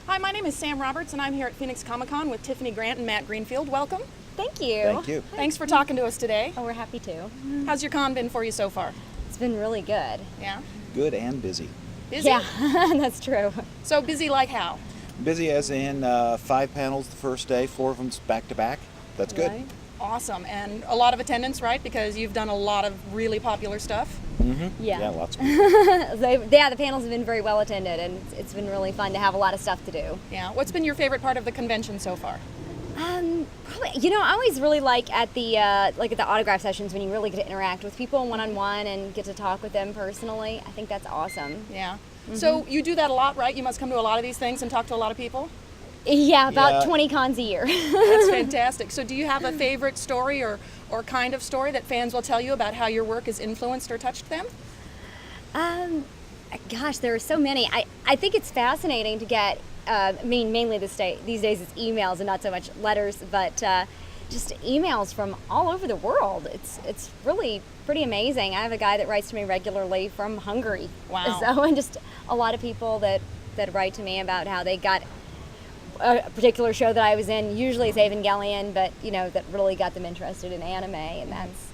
Hi, my name is Sam Roberts, and I'm here at Phoenix Comicon with Tiffany Grant and Matt Greenfield. Welcome. Thank you. Thank you. Thanks for talking to us today. Oh, we're happy to. How's your con been for you so far? It's been really good. Yeah? Good and busy. Busy? Yeah, that's true. So busy like how? Busy as in 5 panels the first day, 4 of them back to back. That's good. Right? Awesome. And a lot of attendance, right? Because you've done a lot of really popular stuff. Mm-hmm. Yeah. Yeah, lots of people. Yeah, the panels have been very well attended, and it's been really fun to have a lot of stuff to do. Yeah. What's been your favorite part of the convention so far? Probably, I always really like at the at the autograph sessions when you really get to interact with people one-on-one and get to talk with them personally. I think that's awesome. Yeah. So you do that a lot, right? You must come to a lot of these things and talk to a lot of people? Yeah, about Yeah. 20 cons a year. That's fantastic. So do you have a favorite story or kind of story that fans will tell you about how your work has influenced or touched them? Gosh, there are so many. I think it's fascinating to get, mainly these days it's emails and not so much letters, but just emails from all over the world. It's really pretty amazing. I have a guy that writes to me regularly from Hungary. Wow. So, and just a lot of people that write to me about how they got a particular show that I was in, usually it's Evangelion, but that really got them interested in anime, and that's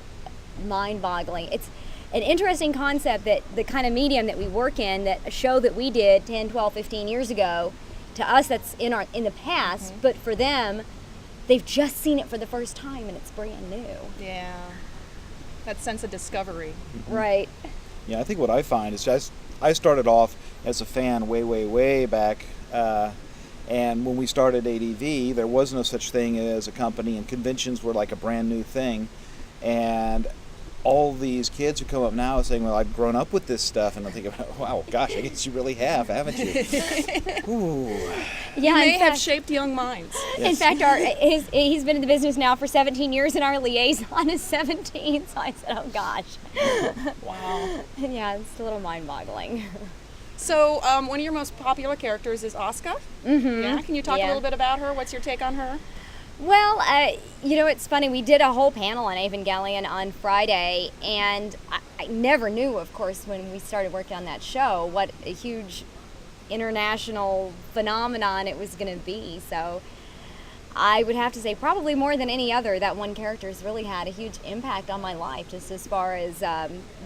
mind-boggling. It's an interesting concept that the kind of medium that we work in, that a show that we did 10, 12, 15 years ago, to us that's in the past, but for them, they've just seen it for the first time and it's brand new. Yeah. That sense of discovery. Right. Yeah, I think what I find is I started off as a fan way back, and when we started ADV, there was no such thing as a company, and conventions were like a brand new thing. And all these kids who come up now saying, well, I've grown up with this stuff, and I'm thinking, wow, gosh, I guess you really have, haven't you? Ooh. You may have shaped young minds. In fact, he's been in the business now for 17 years, and our liaison is 17, so I said, oh gosh. Wow. Yeah, it's a little mind-boggling. So one of your most popular characters is Asuka. Mm-hmm. Yeah. Can you talk a little bit about her? What's your take on her? Well, it's funny. We did a whole panel on Evangelion on Friday, and I never knew, of course, when we started working on that show, what a huge international phenomenon it was going to be. So I would have to say probably more than any other, that one character has really had a huge impact on my life, just as far as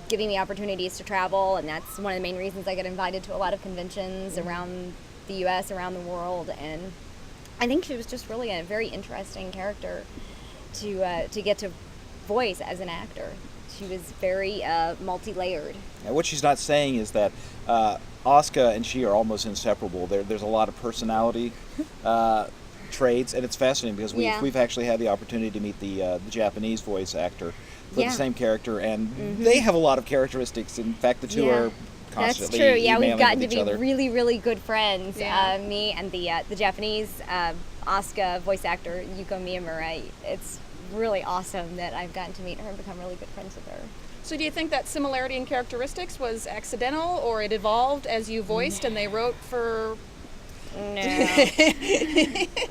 giving me opportunities to travel, and that's one of the main reasons I get invited to a lot of conventions around the U.S., around the world, and I think she was just really a very interesting character to get to voice as an actor. She was very multi-layered. And what she's not saying is that Asuka and she are almost inseparable. There's a lot of personality traits, and it's fascinating because we've actually had the opportunity to meet the Japanese voice actor for the same character, and they have a lot of characteristics. In fact, the two are constantly That's true. Yeah, we've emailing gotten with to each be other. really, really good friends. Yeah. Me and the Japanese Asuka voice actor Yuko Miyamura. It's really awesome that I've gotten to meet her and become really good friends with her. So do you think that similarity in characteristics was accidental, or it evolved as you voiced and they wrote for... No.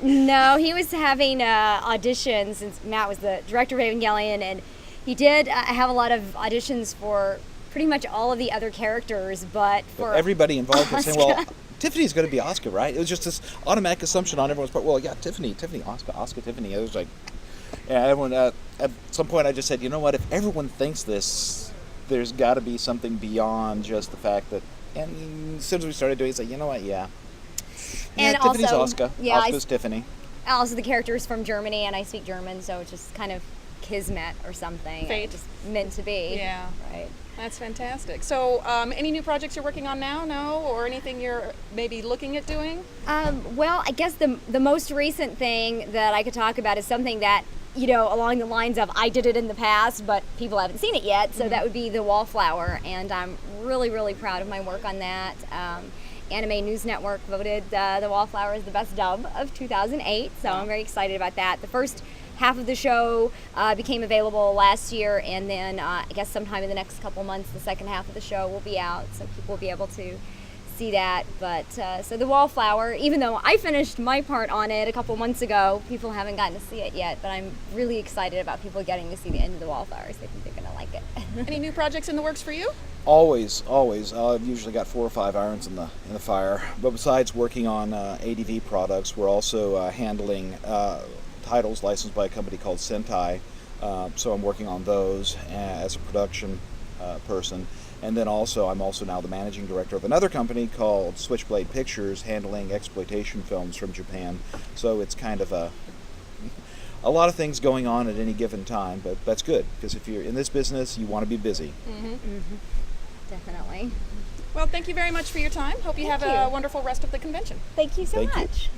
No, he was having auditions, since Matt was the director of Evangelion, and he did have a lot of auditions for pretty much all of the other characters, but for everybody involved was saying, well, Asuka. Tiffany's going to be Asuka, right? It was just this automatic assumption on everyone's part. Well, yeah, Tiffany, Asuka, Tiffany. It was like, yeah, everyone. At some point, I just said, you know what? If everyone thinks this, there's got to be something beyond just the fact that. And as soon as we started doing it, it's like, you know what? Yeah. And Tiffany's also, Asuka. yeah, Asuka's Tiffany. Also, the character's from Germany, and I speak German, so it's just kind of kismet or something. Fate. Just meant to be. Yeah. Right. That's fantastic. So any new projects you're working on now? No? Or anything you're maybe looking at doing? Well, I guess the most recent thing that I could talk about is something that, along the lines of I did it in the past, but people haven't seen it yet, so that would be the Wallflower, and I'm really, really proud of my work on that. Anime News Network voted the Wallflower as the best dub of 2008, so I'm very excited about that. The first half of the show became available last year, and then I guess sometime in the next couple months the second half of the show will be out, so people will be able to see that. But so the Wallflower, even though I finished my part on it a couple months ago, people haven't gotten to see it yet, but I'm really excited about people getting to see the end of the Wallflowers. They think they're going to like it. Any new projects in the works for you? Always, always. I've usually got 4 or 5 irons in the fire. But besides working on ADV products, we're also handling titles licensed by a company called Sentai. So I'm working on those as a production person. And then also, I'm also now the managing director of another company called Switchblade Pictures, handling exploitation films from Japan. So it's kind of a lot of things going on at any given time, but that's good, because if you're in this business, you want to be busy. Definitely. Well, thank you very much for your time. Hope you have a wonderful rest of the convention. Thank you so Thank you. much.